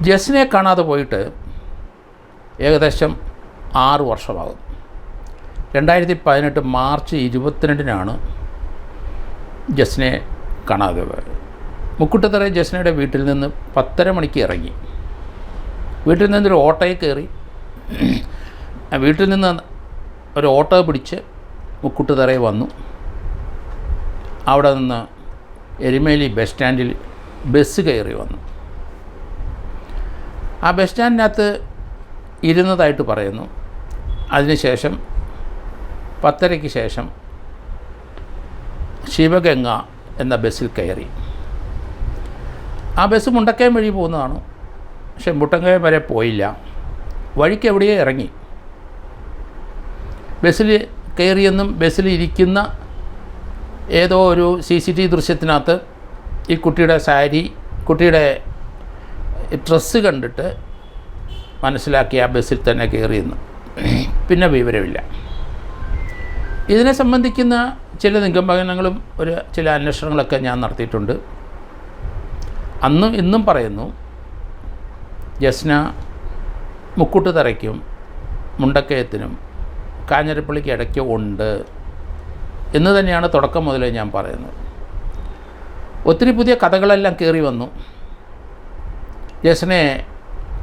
ജസ്നെ കാണാതെ പോയിട്ട് ഏകദേശം 6 വർഷമാകും. 2018 മാർച്ച് 22-നാണ് ജസ്നെ കാണാതെ പോയത്. മുക്കുട്ടത്തറ ജസ്നയുടെ വീട്ടിൽ നിന്ന് 10:30 മണിക്ക് ഇറങ്ങി. വീട്ടിൽ നിന്നൊരു ഓട്ടോയിൽ കയറി, വീട്ടിൽ നിന്ന് ഒരു ഓട്ടോ പിടിച്ച് മുക്കുട്ടത്തറയിൽ വന്നു. അവിടെ നിന്ന് എരുമേലി ബസ് സ്റ്റാൻഡിൽ ബസ് കയറി വന്നു. ആ ബസ് സ്റ്റാൻഡിനകത്ത് ഇരുന്നതായിട്ട് പറയുന്നു. അതിനുശേഷം 10:30-ക്ക് ശേഷം ശിവഗംഗ എന്ന ബസ്സിൽ കയറി. ആ ബസ് മുണ്ടക്കയം വഴി പോകുന്നതാണ്. പക്ഷെ മുണ്ടക്കയം വരെ പോയില്ല, വഴിക്ക് എവിടെയോ ഇറങ്ങി. ബസ്സിൽ കയറിയെന്നും ബസ്സിൽ ഇരിക്കുന്ന ഏതോ ഒരു CCTV ദൃശ്യത്തിനകത്ത് ഈ കുട്ടിയുടെ സാരി, കുട്ടിയുടെ ഡ്രസ്സ് കണ്ടിട്ട് മനസ്സിലാക്കി ആ ബസ്സിൽ തന്നെ കയറിയെന്ന്. പിന്നെ വിവരമില്ല. ഇതിനെ സംബന്ധിക്കുന്ന ചില നിഗമനങ്ങളും ചില അന്വേഷണങ്ങളൊക്കെ ഞാൻ നടത്തിയിട്ടുണ്ട്. അന്നും ഇന്നും പറയുന്നു, ജസ്ന മുക്കുട്ടുതറയ്ക്കും മുണ്ടക്കയത്തിനും കാഞ്ഞിരപ്പള്ളിക്ക് ഇടയ്ക്ക് ഉണ്ട് എന്ന് തന്നെയാണ് തുടക്കം മുതലേ ഞാൻ പറയുന്നത്. ഒത്തിരി പുതിയ കഥകളെല്ലാം കയറി വന്നു. ജസ്നെ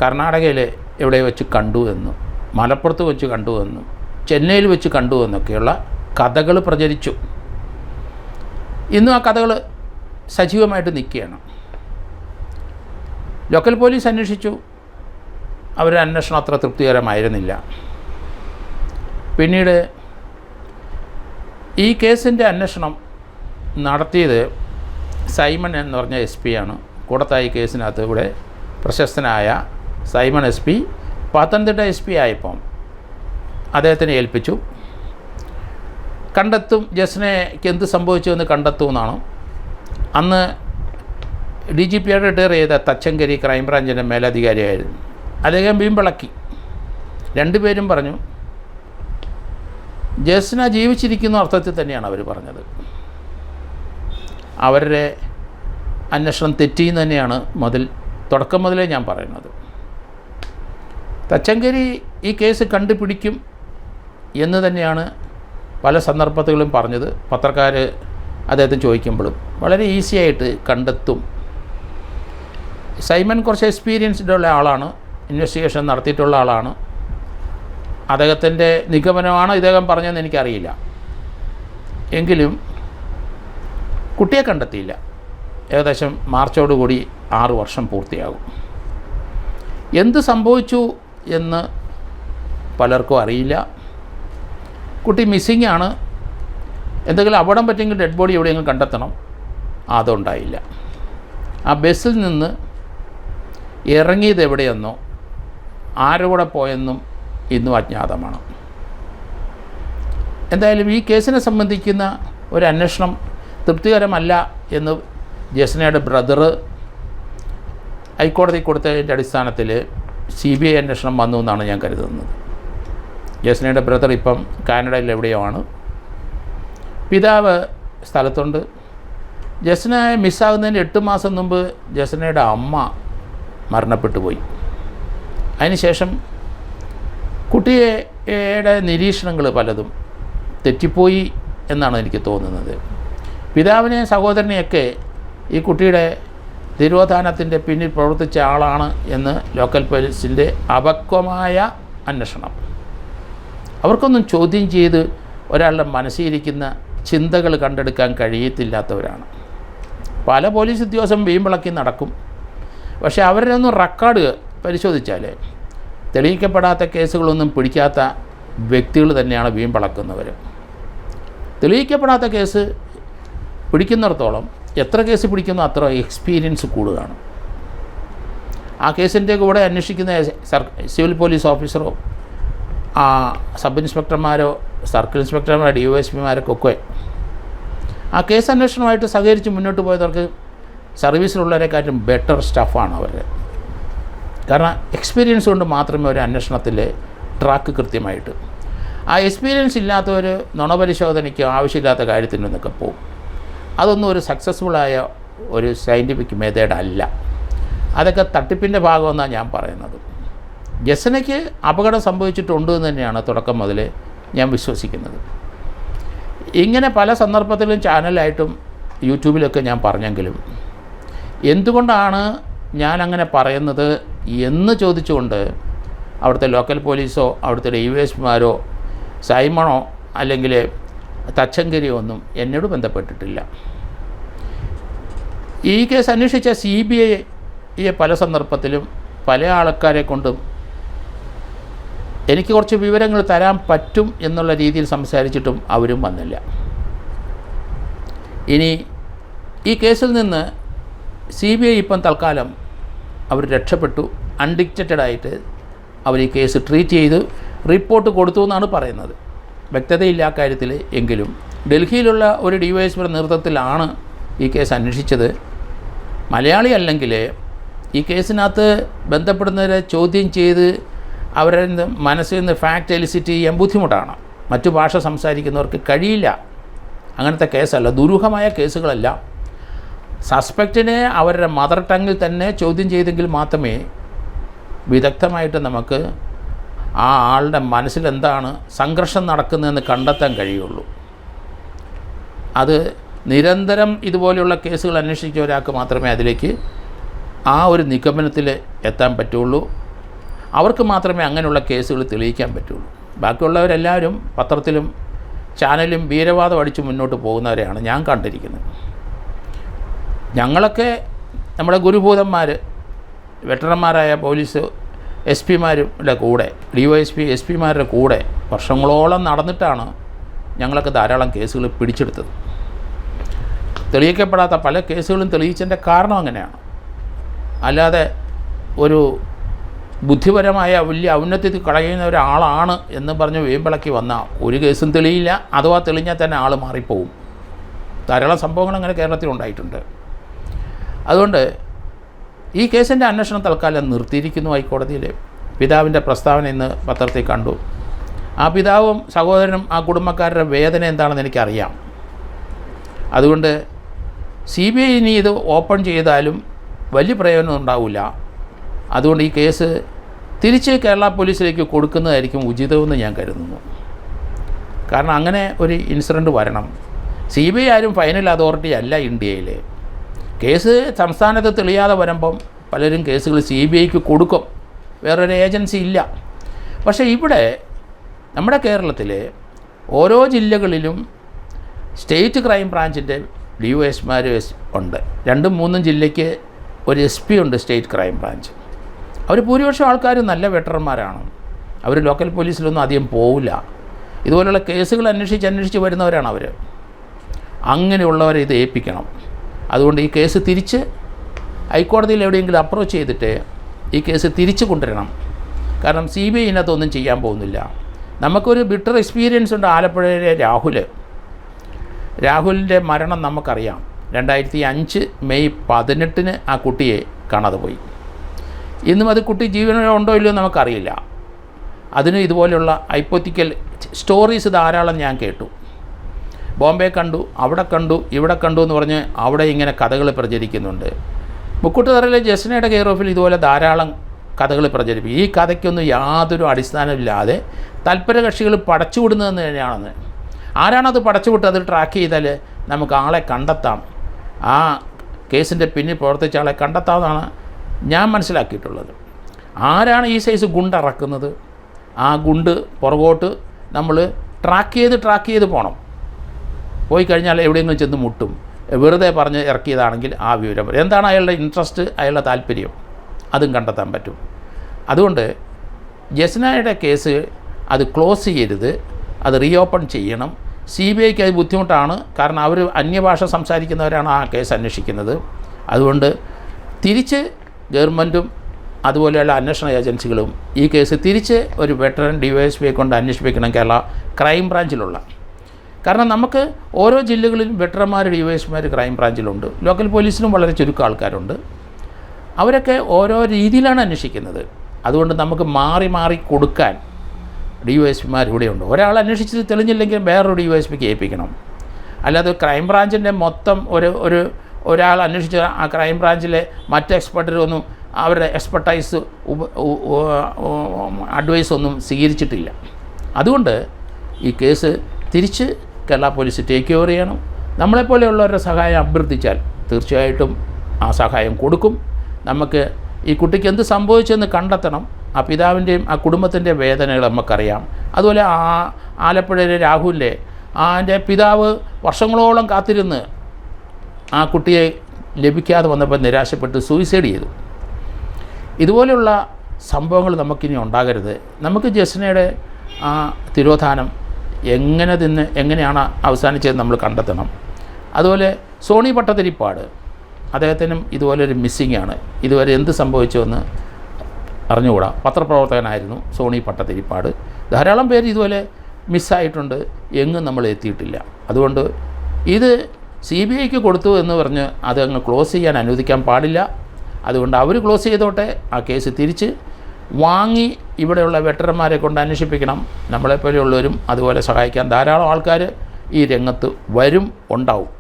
കർണാടകയിൽ എവിടെ വെച്ച് കണ്ടുവെന്നും, മലപ്പുറത്ത് വെച്ച് കണ്ടുവെന്നും, ചെന്നൈയിൽ വെച്ച് കണ്ടുവെന്നൊക്കെയുള്ള കഥകൾ പ്രചരിച്ചു. ഇന്നും ആ കഥകൾ സജീവമായിട്ട് നിൽക്കുകയാണ്. ലോക്കൽ പോലീസ് അന്വേഷിച്ചു. അവരുടെ അന്വേഷണം അത്ര തൃപ്തികരമായിരുന്നില്ല. പിന്നീട് ഈ കേസിൻ്റെ അന്വേഷണം നടത്തിയത് സൈമൺ എന്ന് പറഞ്ഞ SP ആണ്. കൂടത്തായി കേസിനകത്ത് ഇവിടെ പ്രശസ്തനായ സൈമൺ SP പത്തനംതിട്ട SP ആയപ്പം അദ്ദേഹത്തിനെ ഏൽപ്പിച്ചു. കണ്ടെത്തും, ജസ്നയ്ക്ക് എന്ത് സംഭവിച്ചു എന്ന് കണ്ടെത്തുമെന്നാണ്. അന്ന് DGP റിട്ടയർ ചെയ്ത തച്ചങ്കരി ക്രൈംബ്രാഞ്ചിൻ്റെ മേലധികാരിയായിരുന്നു. അദ്ദേഹം വീമ്പിളക്കി. രണ്ടുപേരും പറഞ്ഞു ജസ്ന ജീവിച്ചിരിക്കുന്ന അർത്ഥത്തിൽ തന്നെയാണ് അവർ പറഞ്ഞത്. അവരുടെ അന്വേഷണം തെറ്റിയെന്ന് തന്നെയാണ് തുടക്കം മുതലേ ഞാൻ പറയുന്നത്. തച്ചങ്കരി ഈ കേസ് കണ്ടുപിടിക്കും എന്ന് തന്നെയാണ് പല സന്ദർഭത്തിലും പറഞ്ഞത്. പത്രക്കാർ അദ്ദേഹത്തിന് ചോദിക്കുമ്പോഴും വളരെ ഈസിയായിട്ട് കണ്ടെത്തും. സൈമൺ കുറച്ച് എക്സ്പീരിയൻസ്ഡ് ഉള്ള ആളാണ്, ഇൻവെസ്റ്റിഗേഷൻ നടത്തിയിട്ടുള്ള ആളാണ്. അദ്ദേഹത്തിൻ്റെ നിഗമനമാണ് ഇദ്ദേഹം പറഞ്ഞതെന്ന് എനിക്കറിയില്ല. എങ്കിലും കുട്ടിയെ കണ്ടെത്തിയില്ല. ഏകദേശം മാർച്ചോടുകൂടി 6 വർഷം പൂർത്തിയാകും. എന്ത് സംഭവിച്ചു എന്ന് പലർക്കും അറിയില്ല. കുട്ടി മിസ്സിംഗ് ആണ്. എന്തെങ്കിലും അപകടം പറ്റിയെങ്കിൽ ഡെഡ് ബോഡി എവിടെയെങ്കിലും കണ്ടെത്തണം. അതുണ്ടായില്ല. ആ ബസ്സിൽ നിന്ന് ഇറങ്ങിയത് എവിടെയെന്നോ ആരുടെ പോയെന്നും ഇന്നും അജ്ഞാതമാണ്. എന്തായാലും ഈ കേസിനെ സംബന്ധിക്കുന്ന ഒരു അന്വേഷണം തൃപ്തികരമല്ല എന്ന് ജസ്നയുടെ ബ്രദർ ഹൈക്കോടതി കൊടുത്തതിൻ്റെ അടിസ്ഥാനത്തിൽ CBI അന്വേഷണം വന്നു എന്നാണ് ഞാൻ കരുതുന്നത്. ജസ്നയുടെ ബ്രദർ ഇപ്പം കാനഡയിൽ എവിടെയോ ആണ്. പിതാവ് സ്ഥലത്തുണ്ട്. ജസ്ന മിസ്സാകുന്നതിന് 8 മാസം മുമ്പ് ജസ്നയുടെ അമ്മ മരണപ്പെട്ടു പോയി. അതിനുശേഷം കുട്ടിയുടെ നിരീക്ഷണങ്ങൾ പലതും തെറ്റിപ്പോയി എന്നാണ് എനിക്ക് തോന്നുന്നത്. പിതാവിനെ സഹോദരനെയൊക്കെ ഈ കുട്ടിയുടെ തിരോധാനത്തിൻ്റെ പിന്നിൽ പ്രവർത്തിച്ച ആളാണ് എന്ന് ലോക്കൽ പോലീസിൻ്റെ അപക്വമായ അന്വേഷണം. അവർക്കൊന്നും ചോദ്യം ചെയ്ത് ഒരാളുടെ മനസ്സിലിരിക്കുന്ന ചിന്തകൾ കണ്ടെടുക്കാൻ കഴിയത്തില്ലാത്തവരാണ്. പല പോലീസ് ഉദ്യോഗസ്ഥരും വീമ്പിളക്കി നടക്കും. പക്ഷേ അവരുടെ ഒന്നും റെക്കോർഡ് പരിശോധിച്ചാൽ തെളിയിക്കപ്പെടാത്ത കേസുകളൊന്നും പിടിക്കാത്ത വ്യക്തികൾ തന്നെയാണ് വീമ്പിളക്കുന്നവർ. തെളിയിക്കപ്പെടാത്ത കേസ് പിടിക്കുന്നിടത്തോളം എത്ര കേസ് പിടിക്കുന്നോ അത്ര എക്സ്പീരിയൻസ് കൂടുതലാണ്. ആ കേസിൻ്റെ കൂടെ അന്വേഷിക്കുന്ന സിവിൽ പോലീസ് ഓഫീസറോ സബ് ഇൻസ്പെക്ടർമാരോ സർക്കിൾ ഇൻസ്പെക്ടർമാരോ DYSPമാരൊക്കെ ആ കേസ് അന്വേഷണമായിട്ട് സഹകരിച്ച് മുന്നോട്ട് പോയവർക്ക് സർവീസിലുള്ളവരെക്കാട്ടും ബെറ്റർ സ്റ്റാഫാണ് അവർ. കാരണം എക്സ്പീരിയൻസ് കൊണ്ട് മാത്രമേ ഒരു അന്വേഷണത്തിലെ ട്രാക്ക് കൃത്യമായിട്ട്. ആ എക്സ്പീരിയൻസ് ഇല്ലാത്തവർ നുണപരിശോധനയ്ക്ക് ആവശ്യമില്ലാത്ത കാര്യത്തിൽ നിന്നൊക്കെ പോകും. അതൊന്നും ഒരു സക്സസ്ഫുള്ളായ ഒരു സയൻറ്റിഫിക് മെത്തേഡ് അല്ല. അതൊക്കെ തട്ടിപ്പിൻ്റെ ഭാഗമെന്നാണ് ഞാൻ പറയുന്നത്. ജസ്നയ്ക്ക് അപകടം സംഭവിച്ചിട്ടുണ്ട് എന്ന് തന്നെയാണ് തുടക്കം മുതൽ ഞാൻ വിശ്വസിക്കുന്നത്. ഇങ്ങനെ പല സന്ദർഭത്തിലും ചാനലായിട്ടും യൂട്യൂബിലൊക്കെ ഞാൻ പറഞ്ഞെങ്കിലും എന്തുകൊണ്ടാണ് ഞാനങ്ങനെ പറയുന്നത് എന്ന് ചോദിച്ചുകൊണ്ട് അവിടുത്തെ ലോക്കൽ പോലീസോ അവിടുത്തെ DYSPമാരോ സൈമണോ അല്ലെങ്കിൽ തച്ചങ്കരിയോ ഒന്നും എന്നോട് ബന്ധപ്പെട്ടിട്ടില്ല. ഈ കേസ് അന്വേഷിച്ച CBIയെ പല സന്ദർഭത്തിലും പല ആൾക്കാരെ കൊണ്ടും എനിക്ക് കുറച്ച് വിവരങ്ങൾ തരാൻ പറ്റും എന്നുള്ള രീതിയിൽ സംസാരിച്ചിട്ടും അവരും വന്നില്ല. ഇനി ഈ കേസിൽ നിന്ന് CBI ഇപ്പം തൽക്കാലം അവർ രക്ഷപ്പെട്ടു. അൺഡിക്റ്റഡായിട്ട് അവർ ഈ കേസ് ട്രീറ്റ് ചെയ്ത് റിപ്പോർട്ട് കൊടുത്തു എന്നാണ് പറയുന്നത്. വ്യക്തതയില്ല കാര്യത്തിൽ. എങ്കിലും ഡൽഹിയിലുള്ള ഒരു DYSPയുടെ നേതൃത്വത്തിലാണ് ഈ കേസ് അന്വേഷിച്ചത്. മലയാളി അല്ലെങ്കിൽ ഈ കേസിനകത്ത് ബന്ധപ്പെടുന്നവരെ ചോദ്യം ചെയ്ത് അവരുടെ മനസ്സിൽ നിന്ന് ഫാക്റ്റ് എലിസിറ്റ് ചെയ്യാൻ ബുദ്ധിമുട്ടാണ്. മറ്റു ഭാഷ സംസാരിക്കുന്നവർക്ക് കഴിയില്ല. അങ്ങനത്തെ കേസല്ല, ദുരൂഹമായ കേസുകളല്ല. സസ്പെക്റ്റിനെ അവരുടെ മദർ ടങ്ങിൽ തന്നെ ചോദ്യം ചെയ്തെങ്കിൽ മാത്രമേ വിദഗ്ധമായിട്ട് നമുക്ക് ആ ആളുടെ മനസ്സിലെന്താണ് സംഘർഷം നടക്കുന്നതെന്ന് കണ്ടെത്താൻ കഴിയുള്ളൂ. അത് നിരന്തരം ഇതുപോലെയുള്ള കേസുകൾ അന്വേഷിച്ച ഒരാൾക്ക് മാത്രമേ അതിലേക്ക് ആ ഒരു നിഗമനത്തിൽ എത്താൻ പറ്റുള്ളൂ. അവർക്ക് മാത്രമേ അങ്ങനെയുള്ള കേസുകൾ തെളിയിക്കാൻ പറ്റുള്ളൂ. ബാക്കിയുള്ളവരെല്ലാവരും പത്രത്തിലും ചാനലും വീരവാദം അടിച്ച് മുന്നോട്ട് പോകുന്നവരെയാണ് ഞാൻ കണ്ടിരിക്കുന്നത്. ഞങ്ങളൊക്കെ നമ്മുടെ ഗുരുഭൂതന്മാർ വെറ്ററന്മാരായ പോലീസ് SP-മാരുടെ കൂടെ DYSP SP-മാരുടെ കൂടെ വർഷങ്ങളോളം നടന്നിട്ടാണ് ഞങ്ങളൊക്കെ ധാരാളം കേസുകൾ പിടിച്ചെടുത്തത്. തെളിയിക്കപ്പെടാത്ത പല കേസുകളും തെളിയിച്ചതിൻ്റെ കാരണം അങ്ങനെയാണ്. അല്ലാതെ ഒരു ബുദ്ധിപരമായ വലിയ ഔന്നത്യത്തിൽ കളയുന്ന ഒരാളാണ് എന്ന് പറഞ്ഞ് വീമ്പിളക്കി വന്നാൽ ഒരു കേസും തെളിയില്ല. അഥവാ തെളിഞ്ഞാൽ തന്നെ ആൾ മാറിപ്പോവും. ധാരാളം സംഭവങ്ങൾ അങ്ങനെ കേരളത്തിൽ ഉണ്ടായിട്ടുണ്ട്. അതുകൊണ്ട് ഈ കേസിൻ്റെ അന്വേഷണം തൽക്കാലം നിർത്തിയിരിക്കുന്നു ഹൈക്കോടതിയിൽ. പിതാവിൻ്റെ പ്രസ്താവന ഇന്ന് പത്രത്തിൽ കണ്ടു. ആ പിതാവും സഹോദരനും ആ കുടുംബക്കാരുടെ വേദന എന്താണെന്ന് എനിക്കറിയാം. അതുകൊണ്ട് CBI ഇനി ഇത് ഓപ്പൺ ചെയ്താലും വലിയ പ്രയോജനം ഉണ്ടാവില്ല. അതുകൊണ്ട് ഈ കേസ് തിരിച്ച് കേരള പോലീസിലേക്ക് കൊടുക്കുന്നതായിരിക്കും ഉചിതമെന്ന് ഞാൻ കരുതുന്നു. കാരണം അങ്ങനെ ഒരു ഇൻസിഡൻറ്റ് വരണം. CBI ആരും ഫൈനൽ അതോറിറ്റി അല്ല ഇന്ത്യയിൽ. കേസ് സംസ്ഥാനത്ത് തെളിയാതെ വരുമ്പം പലരും കേസുകൾ CBIക്ക് കൊടുക്കും. വേറൊരു ഏജൻസി ഇല്ല. പക്ഷേ ഇവിടെ നമ്മുടെ കേരളത്തിൽ ഓരോ ജില്ലകളിലും സ്റ്റേറ്റ് ക്രൈം ബ്രാഞ്ചിൻ്റെ DYSPമാർ ഉണ്ട്. 2-3 ജില്ലയ്ക്ക് ഒരു SP ഉണ്ട് സ്റ്റേറ്റ് ക്രൈം ബ്രാഞ്ച്. അവർ ഭൂരിപക്ഷം ആൾക്കാർ നല്ല വെറ്ററന്മാരാണ്. അവർ ലോക്കൽ പോലീസിലൊന്നും അധികം പോവില്ല. ഇതുപോലുള്ള കേസുകൾ അന്വേഷിച്ച് വരുന്നവരാണ് അവർ. അങ്ങനെയുള്ളവരെ ഇത് ഏൽപ്പിക്കണം. അതുകൊണ്ട് ഈ കേസ് തിരിച്ച് ഹൈക്കോടതിയിൽ എവിടെയെങ്കിലും അപ്രോച്ച് ചെയ്തിട്ട് ഈ കേസ് തിരിച്ച് കൊണ്ടുവരണം. കാരണം CBI ഇതിനകത്തൊന്നും ചെയ്യാൻ പോകുന്നില്ല. നമുക്കൊരു ബിറ്റർ എക്സ്പീരിയൻസ് ഉണ്ട്. ആലപ്പുഴയിലെ രാഹുലിൻ്റെ മരണം നമുക്കറിയാം. 2005 മെയ് 18 ആ കുട്ടിയെ കാണാതെ പോയി. ഇന്നും അത് കുട്ടി ജീവനുണ്ടോ ഇല്ലയോ നമുക്കറിയില്ല. അതിന് ഇതുപോലെയുള്ള ഹൈപ്പോത്തിക്കൽ സ്റ്റോറീസ് ധാരാളം ഞാൻ കേട്ടു. ബോംബെ കണ്ടു, അവിടെ കണ്ടു, ഇവിടെ കണ്ടു എന്ന് പറഞ്ഞ് അവിടെ ഇങ്ങനെ കഥകൾ പ്രചരിക്കുന്നുണ്ട്. മുക്കുട്ടുതറയിലെ ജസ്നയുടെ കെയർ ഓഫിൽ ഇതുപോലെ ധാരാളം കഥകൾ പ്രചരിപ്പിക്കും. ഈ കഥയ്ക്കൊന്നും യാതൊരു അടിസ്ഥാനമില്ലാതെ തൽപര കക്ഷികൾ പടച്ചുവിടുന്നതെന്ന് തന്നെയാണെന്ന്. ആരാണത് പടച്ചുവിട്ട് അത് ട്രാക്ക് ചെയ്താൽ നമുക്ക് ആളെ കണ്ടെത്താം. ആ കേസിൻ്റെ പിന്നിൽ പ്രവർത്തിച്ച ആളെ കണ്ടെത്താമെന്നാണ് ഞാൻ മനസ്സിലാക്കിയിട്ടുള്ളത്. ആരാണ് ഈ സൈസ് ഗുണ്ടിറക്കുന്നത്? ആ ഗുണ്ട് പുറകോട്ട് നമ്മൾ ട്രാക്ക് ചെയ്ത് പോകണം. പോയി കഴിഞ്ഞാൽ എവിടെയെങ്കിലും ചെന്ന് മുട്ടും. വെറുതെ പറഞ്ഞ് ഇറക്കിയതാണെങ്കിൽ ആ വിവരം എന്താണ് അയാളുടെ ഇൻട്രസ്റ്റ്, അയാളുടെ താല്പര്യം, അതും കണ്ടെത്താൻ പറ്റും. അതുകൊണ്ട് ജസ്നയുടെ കേസ് അത് ക്ലോസ് ചെയ്യരുത്, അത് റീഓപ്പൺ ചെയ്യണം. CBIക്ക് അത് ബുദ്ധിമുട്ടാണ്. കാരണം അവർ അന്യഭാഷ സംസാരിക്കുന്നവരാണ് ആ കേസ് അന്വേഷിക്കുന്നത്. അതുകൊണ്ട് തിരിച്ച് ഗവൺമെൻറ്റും അതുപോലെയുള്ള അന്വേഷണ ഏജൻസികളും ഈ കേസ് തിരിച്ച് ഒരു വെറ്ററൻ DYSPയെ കൊണ്ട് അന്വേഷിപ്പിക്കണം കേരള ക്രൈം ബ്രാഞ്ചിലുള്ള. കാരണം നമുക്ക് ഓരോ ജില്ലകളിലും വെറ്ററന്മാർ DYSPമാർ ക്രൈം ബ്രാഞ്ചിലുണ്ട്. ലോക്കൽ പോലീസിലും വളരെ ചുരുക്കം ആൾക്കാരുണ്ട്. അവരൊക്കെ ഓരോ രീതിയിലാണ് അന്വേഷിക്കുന്നത്. അതുകൊണ്ട് നമുക്ക് മാറി കൊടുക്കാൻ DYSPമാർ ഇവിടെയുണ്ട്. ഒരാൾ അന്വേഷിച്ചത് തെളിഞ്ഞില്ലെങ്കിൽ വേറൊരു DYSPക്ക് ഏൽപ്പിക്കണം. അല്ലാതെ ക്രൈം ബ്രാഞ്ചിൻ്റെ മൊത്തം ഒരാൾ അന്വേഷിച്ച ആ ക്രൈം ബ്രാഞ്ചിലെ മറ്റ് എക്സ്പെർട്ടൊന്നും അവരുടെ എക്സ്പെർട്ടൈസ് അഡ്വൈസൊന്നും സ്വീകരിച്ചിട്ടില്ല. അതുകൊണ്ട് ഈ കേസ് തിരിച്ച് കേരള പോലീസ് ടേക്ക് ഓവർ ചെയ്യണം. നമ്മളെപ്പോലെയുള്ളവരുടെ സഹായം അഭ്യർത്ഥിച്ചാൽ തീർച്ചയായിട്ടും ആ സഹായം കൊടുക്കും. നമുക്ക് ഈ കുട്ടിക്ക് എന്ത് സംഭവിച്ചെന്ന് കണ്ടെത്തണം. ആ പിതാവിൻ്റെയും ആ കുടുംബത്തിൻ്റെ വേദനകൾ നമുക്കറിയാം. അതുപോലെ ആലപ്പുഴയിലെ രാഹുലിൻ്റെ എൻ്റെ പിതാവ് വർഷങ്ങളോളം കാത്തിരുന്ന് ആ കുട്ടിയെ ലഭിക്കാതെ വന്നപ്പോൾ നിരാശപ്പെട്ട് സൂയിസൈഡ് ചെയ്തു. ഇതുപോലെയുള്ള സംഭവങ്ങൾ നമുക്കിനി ഉണ്ടാകരുത്. നമുക്ക് ജസ്നയുടെ ആ തിരോധാനം എങ്ങനെയാണ് അവസാനിച്ചത് നമ്മൾ കണ്ടെത്തണം. അതുപോലെ സോണി പട്ടതിരിപ്പാട്, അദ്ദേഹത്തിനും ഇതുപോലൊരു മിസ്സിംഗ് ആണ്. ഇതുവരെ എന്ത് സംഭവിച്ചുവെന്ന് അറിഞ്ഞുകൂടാ. പത്രപ്രവർത്തകനായിരുന്നു സോണി പട്ടതിരിപ്പാട്. ധാരാളം പേര് ഇതുപോലെ മിസ്സായിട്ടുണ്ട്, എങ്ങും നമ്മൾ എത്തിയിട്ടില്ല. അതുകൊണ്ട് ഇത് CBIക്ക് കൊടുത്തു എന്ന് പറഞ്ഞ് അതങ്ങ് ക്ലോസ് ചെയ്യാൻ അനുവദിക്കാൻ പാടില്ല. അതുകൊണ്ട് അവർ ക്ലോസ് ചെയ്തോട്ടെ. ആ കേസ് തിരിച്ച് വാങ്ങി ഇവിടെയുള്ള വെറ്ററന്മാരെ കൊണ്ട് അന്വേഷിപ്പിക്കണം. നമ്മളെപ്പോലെയുള്ളവരും അതുപോലെ സഹായിക്കാൻ ധാരാളം ആൾക്കാർ ഈ രംഗത്ത് ഉണ്ടാവും.